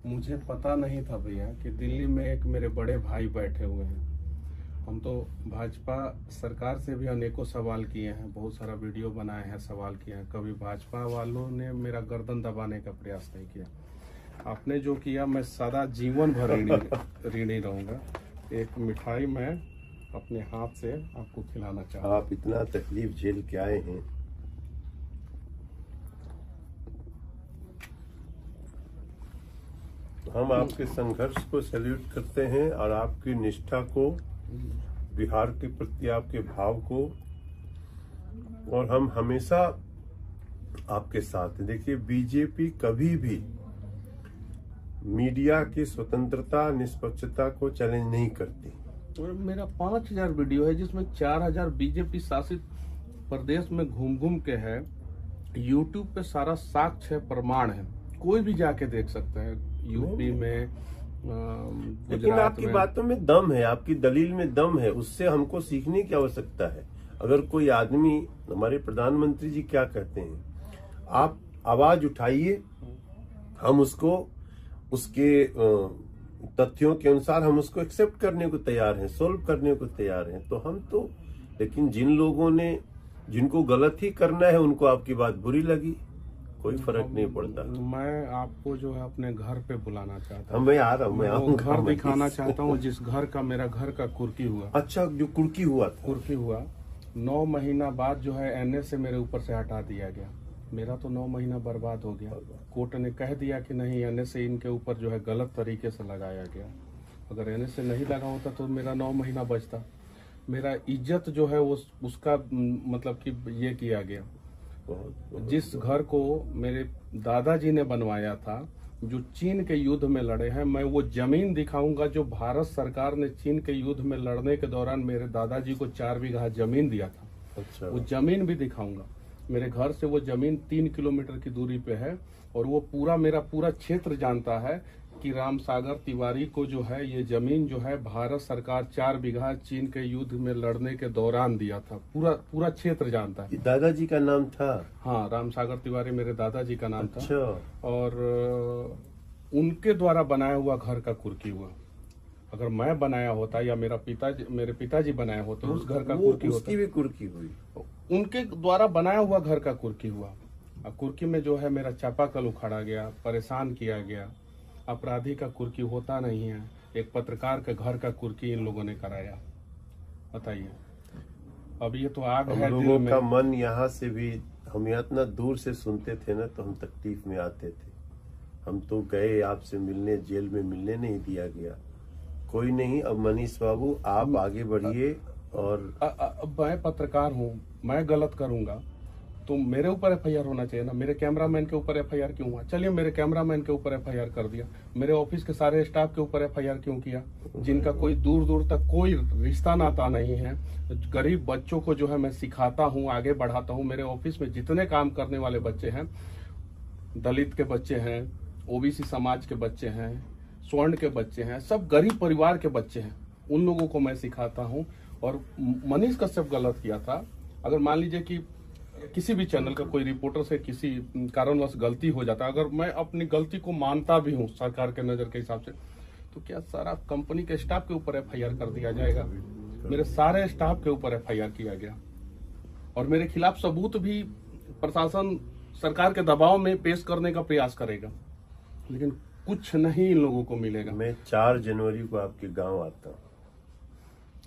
मुझे पता नहीं था भैया कि दिल्ली में एक मेरे बड़े भाई बैठे हुए हैं। हम तो भाजपा सरकार से भी अनेकों सवाल किए हैं, बहुत सारा वीडियो बनाए हैं, सवाल किए हैं। कभी भाजपा वालों ने मेरा गर्दन दबाने का प्रयास नहीं किया। आपने जो किया मैं सदा जीवन भर ऋणी रहूंगा। एक मिठाई मैं अपने हाथ से आपको खिलाना चाहता हूँ। आप इतना तकलीफ झेल के आए हैं, हम आपके संघर्ष को सैल्यूट करते हैं और आपकी निष्ठा को, बिहार के प्रति आपके भाव को, और हम हमेशा आपके साथ हैं। देखिए, बीजेपी कभी भी मीडिया की स्वतंत्रता, निष्पक्षता को चैलेंज नहीं करती। और मेरा 5000 वीडियो है जिसमें 4000 बीजेपी शासित प्रदेश में घूम घूम के है। यूट्यूब पे सारा साक्ष्य है, प्रमाण है, कोई भी जाके देख सकता है। यूपी में, लेकिन आपकी बातों में दम है, आपकी दलील में दम है, उससे हमको सीखने की आवश्यकता है। अगर कोई आदमी, हमारे प्रधानमंत्री जी क्या कहते हैं, आप आवाज उठाइए, हम उसको उसके तथ्यों के अनुसार हम उसको एक्सेप्ट करने को तैयार हैं, सोल्व करने को तैयार हैं। तो हम तो, लेकिन जिन लोगों ने, जिनको गलत ही करना है, उनको आपकी बात बुरी लगी, कोई फर्क नहीं पड़ता। मैं आपको जो है अपने घर पे बुलाना चाहता हूँ। मैं आ रहा हूँ, मैं आऊंगा। घर दिखाना चाहता हूँ जिस घर का, मेरा घर का कुर्की हुआ। अच्छा, जो कुर्की हुआ था? कुर्की हुआ 9 महीना बाद जो है एनए से मेरे ऊपर से हटा दिया गया। मेरा तो 9 महीना बर्बाद हो गया। कोर्ट ने कह दिया कि नहीं, एनए से इनके ऊपर जो है गलत तरीके से लगाया गया। अगर एनए से नहीं लगा होता तो मेरा 9 महीना बचता। मेरा इज्जत जो है वो उसका मतलब कि ये किया गया। जिस घर को मेरे दादाजी ने बनवाया था, जो चीन के युद्ध में लड़े हैं, मैं वो जमीन दिखाऊंगा जो भारत सरकार ने चीन के युद्ध में लड़ने के दौरान मेरे दादाजी को 4 बीघा जमीन दिया था। अच्छा। वो जमीन भी दिखाऊंगा। मेरे घर से वो जमीन 3 किलोमीटर की दूरी पे है और वो मेरा पूरा क्षेत्र जानता है कि रामसागर तिवारी को जो है ये जमीन जो है भारत सरकार 4 बीघा चीन के युद्ध में लड़ने के दौरान दिया था। पूरा क्षेत्र जानता है। दादाजी का नाम था? हाँ, रामसागर तिवारी मेरे दादाजी का नाम अच्छा। था। और उनके द्वारा बनाया हुआ घर का कुर्की हुआ। अगर मैं बनाया होता या मेरे पिताजी बनाया होता, उस घर का कुर्की होता। उसकी भी कुर्की हुई? उनके द्वारा बनाया हुआ घर का कुर्की हुआ। कुर्की में जो है मेरा चापाकल उखाड़ा गया, परेशान किया गया। अपराधी का कुर्की होता नहीं है, एक पत्रकार के घर का कुर्की इन लोगों ने कराया। बताइए, अब ये तो आग है। लोगों का मन यहाँ से भी, हम यहाँ इतना दूर से सुनते थे ना, तो हम तकलीफ में आते थे। हम तो गए आपसे मिलने, जेल में मिलने नहीं दिया गया। कोई नहीं, अब मनीष बाबू आप आगे बढ़िए। और मैं पत्रकार हूँ, मैं गलत करूंगा तो मेरे ऊपर एफआईआर होना चाहिए ना। मेरे कैमरामैन के ऊपर एफआईआर क्यों हुआ? चलिए, मेरे कैमरामैन के ऊपर एफआईआर कर दिया। मेरे ऑफिस के सारे स्टाफ के ऊपर एफआईआर क्यों किया, जिनका कोई दूर दूर तक कोई रिश्ता नाता नहीं है? गरीब बच्चों को जो है मैं सिखाता हूँ, आगे बढ़ाता हूँ। मेरे ऑफिस में जितने काम करने वाले बच्चे हैं, दलित के बच्चे हैं, ओबीसी समाज के बच्चे हैं, स्वर्ण के बच्चे हैं, सब गरीब परिवार के बच्चे हैं। उन लोगों को मैं सिखाता हूँ। और मनीष कश्यप गलत किया था। अगर मान लीजिए कि किसी भी चैनल का कोई रिपोर्टर से किसी कारणवश गलती हो जाता, अगर मैं अपनी गलती को मानता भी हूँ सरकार के नजर के हिसाब से, तो क्या सारा कंपनी के स्टाफ के ऊपर एफआईआर कर दिया जाएगा? मेरे सारे स्टाफ के ऊपर एफआईआर किया गया और मेरे खिलाफ सबूत भी प्रशासन सरकार के दबाव में पेश करने का प्रयास करेगा, लेकिन कुछ नहीं इन लोगों को मिलेगा। मैं 4 जनवरी को आपके गांव आता हूँ।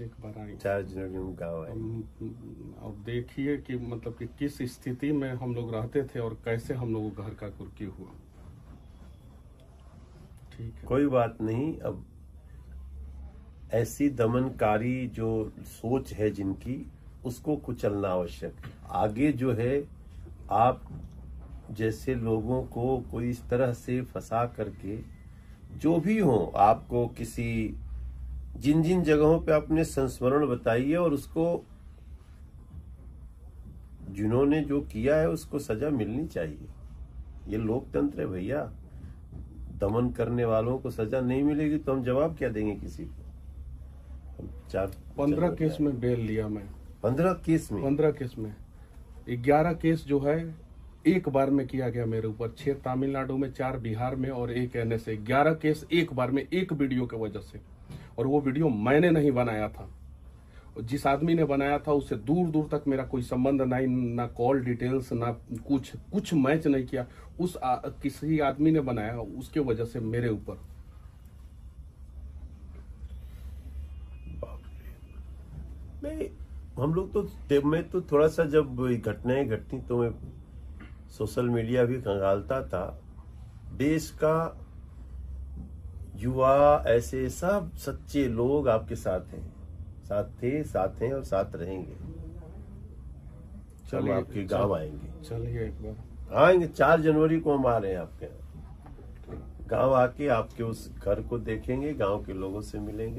एक बार आएंगे। 4 जनवरी में गाँव आए और देखिए कि मतलब कि किस स्थिति में हम लोग रहते थे और कैसे हम लोगों को घर का कुर्की हुआ। ठीक है, कोई बात नहीं। अब ऐसी दमनकारी जो सोच है जिनकी, उसको कुचलना आवश्यक है। आगे जो है, आप जैसे लोगों को कोई इस तरह से फंसा करके, जो भी हो, आपको किसी जिन जिन जगहों पे अपने संस्मरण बताइए और उसको, जिन्होंने जो किया है उसको सजा मिलनी चाहिए। ये लोकतंत्र है भैया। दमन करने वालों को सजा नहीं मिलेगी तो हम जवाब क्या देंगे किसी को? 15 केस में बेल लिया मैं। 15 केस में? 15 केस में 11 केस जो है एक बार में किया गया मेरे ऊपर 6 तमिलनाडु में, 4 बिहार में और 1 NSA, 11 केस एक बार में, एक वीडियो की वजह से। और वो वीडियो मैंने नहीं बनाया था, जिस आदमी ने बनाया था उससे दूर दूर तक मेरा कोई संबंध नहीं, ना कॉल डिटेल्स, ना कुछ मैच नहीं किया। किसी आदमी ने बनाया, उसके वजह से मेरे ऊपर। हम लोग तो मैं तो थोड़ा सा जब घटनाएं घटती तो मैं सोशल मीडिया भी खंगालता था। देश का युवा, ऐसे सब सच्चे लोग आपके साथ हैं, साथ थे, साथ हैं और साथ रहेंगे। चलिए आपके गांव आएंगे, चलिए एक बार आएंगे। 4 जनवरी को हम आ रहे हैं आपके गांव। आके आपके उस घर को देखेंगे, गांव के लोगों से मिलेंगे।